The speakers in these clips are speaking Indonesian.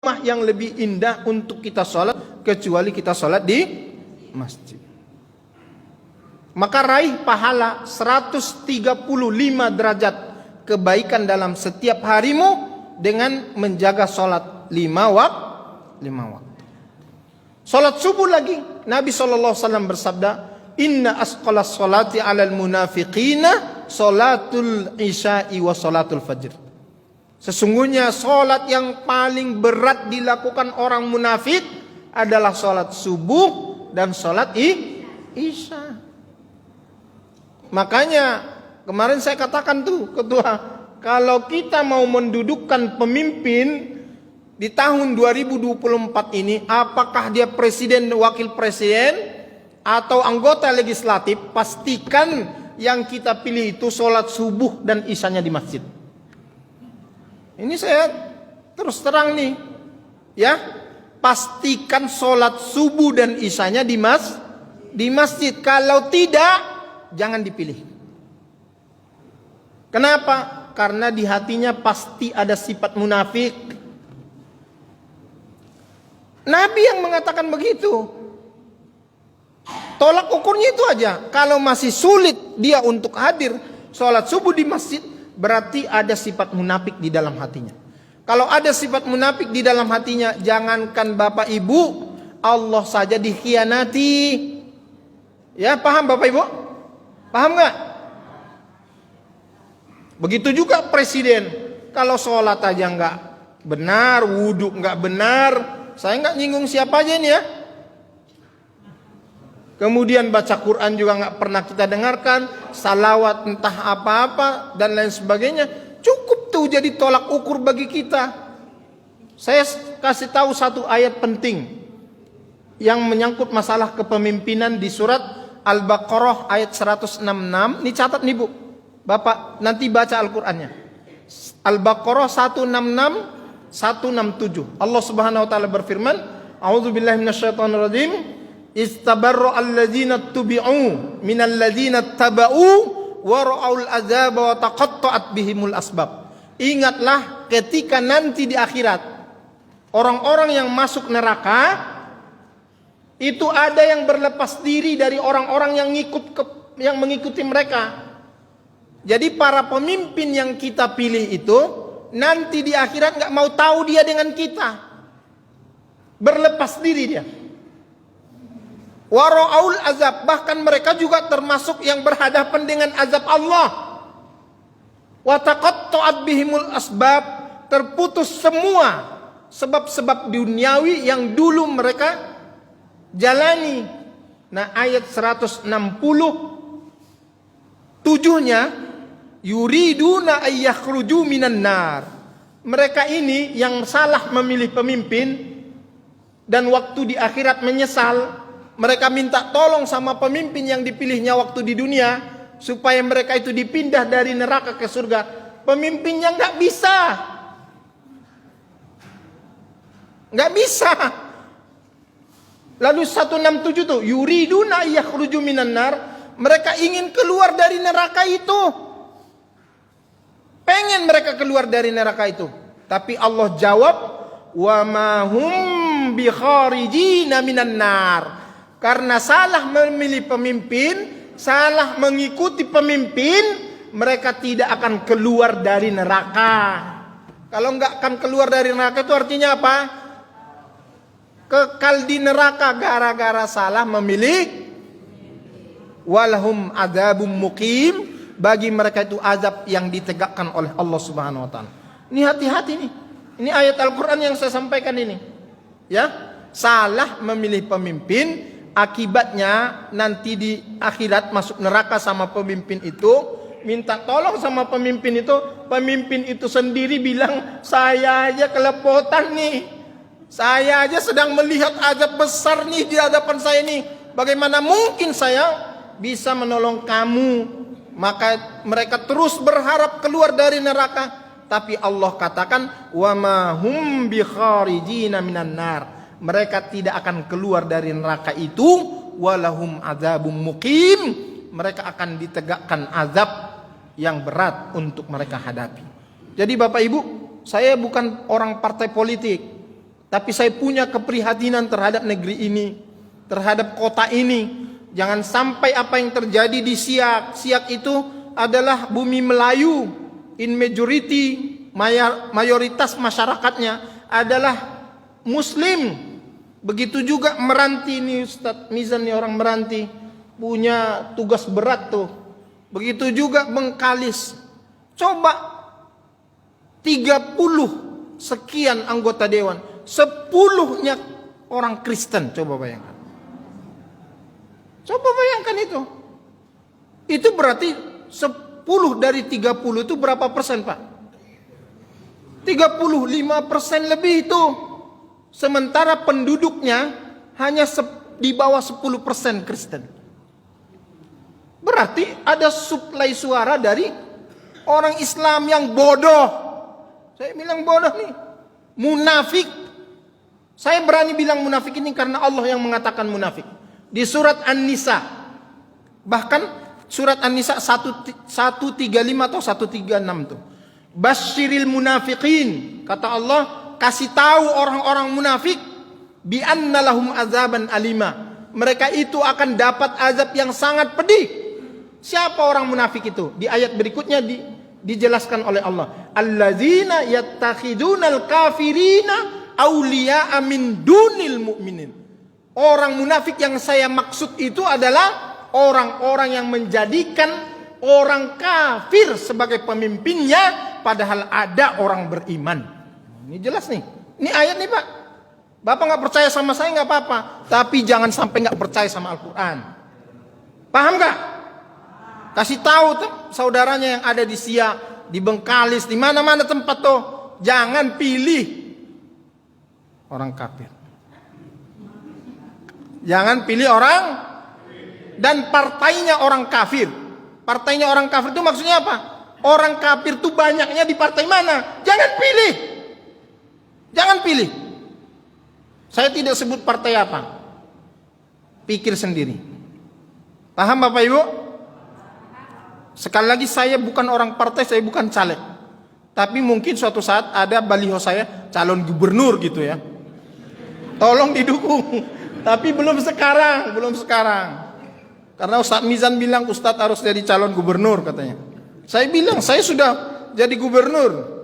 rumah yang lebih indah untuk kita sholat kecuali kita sholat di masjid. Maka raih pahala 135 derajat kebaikan dalam setiap harimu dengan menjaga sholat 5 waktu. Sholat subuh lagi, Nabi SAW bersabda, Inna asqalas sholati alal munafiqina sholatul isya'i wa sholatul fajr. Sesungguhnya sholat yang paling berat dilakukan orang munafik adalah sholat subuh dan sholat isya. Makanya kemarin saya katakan tuh ketua, kalau kita mau mendudukkan pemimpin di tahun 2024 ini, apakah dia presiden, wakil presiden, atau anggota legislatif, pastikan yang kita pilih itu sholat subuh dan isyanya di masjid. Ini saya terus terang nih, ya, pastikan sholat subuh dan isyanya di masjid. Kalau tidak, jangan dipilih. Kenapa? Karena di hatinya pasti ada sifat munafik. Nabi yang mengatakan begitu. Tolak ukurnya itu aja. Kalau masih sulit dia untuk hadir sholat subuh di masjid, berarti ada sifat munafik di dalam hatinya. Kalau ada sifat munafik di dalam hatinya, jangankan bapak ibu, Allah saja dikhianati. Ya, paham bapak ibu? Paham nggak? Begitu juga presiden. Kalau sholat aja nggak benar, wudhu nggak benar, saya nggak nyinggung siapa aja ini ya. Kemudian baca Quran juga nggak pernah kita dengarkan, salawat entah apa-apa dan lain sebagainya. Cukup tuh jadi tolak ukur bagi kita. Saya kasih tahu satu ayat penting yang menyangkut masalah kepemimpinan di surat Al-Baqarah ayat 166. Ini catat nih Bu, Bapak nanti baca Al-Qur'annya. Al-Baqarah 166 167. Allah Subhanahu wa taala berfirman, A'udzubillahi minasyaitonirrajim. Istabarra alladzina tubi'u minal ladzina taba'u wa ra'aul azab wa taqatta'at bihimul asbab. Ingatlah ketika nanti di akhirat orang-orang yang masuk neraka itu ada yang berlepas diri dari orang-orang yang mengikuti mereka. Jadi para pemimpin yang kita pilih itu nanti di akhirat nggak mau tahu dia dengan kita, berlepas diri dia. Wara'aul azab, bahkan mereka juga termasuk yang berhadapan dengan azab Allah. Wa taqatta'at bihimul asbab, terputus semua sebab-sebab duniawi yang dulu mereka jalani. Nah, ayat 167-nya, yuriduna ayyakhruju minan nar. Mereka ini yang salah memilih pemimpin dan waktu di akhirat menyesal. Mereka minta tolong sama pemimpin yang dipilihnya waktu di dunia supaya mereka itu dipindah dari neraka ke surga. Pemimpinnya nggak bisa. Nggak bisa. Lalu 167 tuh, yuriduna yakhruju minan nar. Mereka ingin keluar dari neraka itu. Pengen mereka keluar dari neraka itu. Tapi Allah jawab, wa ma hum bi kharijina minan nar. Karena salah memilih pemimpin, salah mengikuti pemimpin, mereka tidak akan keluar dari neraka. Kalau nggak akan keluar dari neraka itu artinya apa? Kekal di neraka gara-gara salah memilih. Walhum adzabum muqim, bagi mereka itu azab yang ditegakkan oleh Allah Subhanahu wa taala. Ini hati-hati nih. Ini ayat Al-Qur'an yang saya sampaikan ini. Ya, salah memilih pemimpin, akibatnya nanti di akhirat masuk neraka sama pemimpin itu, minta tolong sama pemimpin itu sendiri bilang, saya aja kelepotan nih, saya aja sedang melihat azab besar nih di hadapan saya nih, bagaimana mungkin saya bisa menolong kamu? Maka mereka terus berharap keluar dari neraka, tapi Allah katakan, wa ma hum bi kharijina minan nar. Mereka tidak akan keluar dari neraka itu, walahum adzabum muqim. Mereka akan ditegakkan azab yang berat untuk mereka hadapi. Jadi Bapak Ibu, saya bukan orang partai politik. Tapi saya punya keprihatinan terhadap negeri ini, terhadap kota ini. Jangan sampai apa yang terjadi di Siak. Siak itu adalah bumi Melayu. In majority, mayoritas masyarakatnya adalah Muslim. Begitu juga Meranti nih, Ustadz Mizan nih, orang Meranti punya tugas berat tuh. Begitu juga Bengkalis. Coba 30 sekian anggota dewan, 10-nya orang Kristen. Coba bayangkan. Coba bayangkan itu. Itu berarti 10 dari 30 itu berapa persen, Pak? 35% lebih itu. Sementara penduduknya hanya di bawah 10% Kristen. Berarti ada suplai suara dari orang Islam yang bodoh. Saya bilang bodoh nih. Munafik. Saya berani bilang munafik ini karena Allah yang mengatakan munafik. Di surat An-Nisa. Bahkan surat An-Nisa 135 atau 136 tuh. Basyiril munafiqin. Kata Allah, kasih tahu orang-orang munafik bi anna lahum azaban alima. Mereka itu akan dapat azab yang sangat pedih. Siapa orang munafik itu? Di ayat berikutnya dijelaskan oleh Allah. Allazina yattakhidunal kafirina awliya'a min dunil mu'minin. Orang munafik yang saya maksud itu adalah orang-orang yang menjadikan orang kafir sebagai pemimpinnya, padahal ada orang beriman. Ini jelas nih. Ini ayat nih, Pak. Bapak nggak percaya sama saya nggak apa-apa, tapi jangan sampai nggak percaya sama Al-Quran. Paham nggak? Kasih tahu tuh saudaranya yang ada di Siak, di Bengkalis, di mana-mana tempat tuh, jangan pilih orang kafir. Jangan pilih orang dan partainya orang kafir. Partainya orang kafir itu maksudnya apa? Orang kafir itu banyaknya di partai mana? Jangan pilih. Jangan pilih. Saya tidak sebut partai apa. Pikir sendiri. Paham Bapak Ibu? Sekali lagi saya bukan orang partai, saya bukan caleg. Tapi mungkin suatu saat ada baliho saya calon gubernur gitu ya. Tolong didukung. Tapi belum sekarang. Karena Ustadz Mizan bilang Ustadz harus jadi calon gubernur katanya. Saya bilang saya sudah jadi gubernur.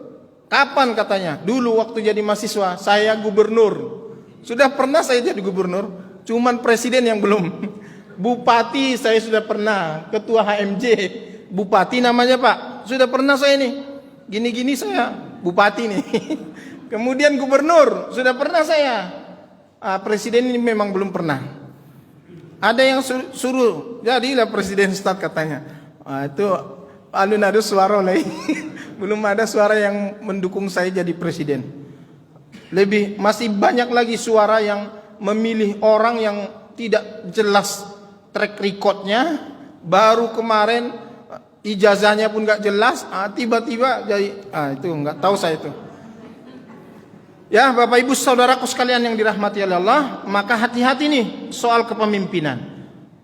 Kapan katanya? Dulu waktu jadi mahasiswa saya gubernur. Sudah pernah saya jadi gubernur. Cuman presiden yang belum. Bupati saya sudah pernah. Ketua HMJ. Bupati namanya Pak. Sudah pernah saya nih. Gini-gini saya bupati nih. Kemudian gubernur. Sudah pernah saya. Presiden ini memang belum pernah. Ada yang suruh jadilah presiden Ustadz katanya. Itu alun ada suara lain. Belum ada suara yang mendukung saya jadi presiden. Masih banyak lagi suara yang memilih orang yang tidak jelas track recordnya. Baru kemarin ijazahnya pun nggak jelas. Tiba-tiba jadi itu nggak tahu saya itu. Ya Bapak Ibu saudaraku sekalian yang dirahmati oleh Allah, maka hati-hati nih soal kepemimpinan.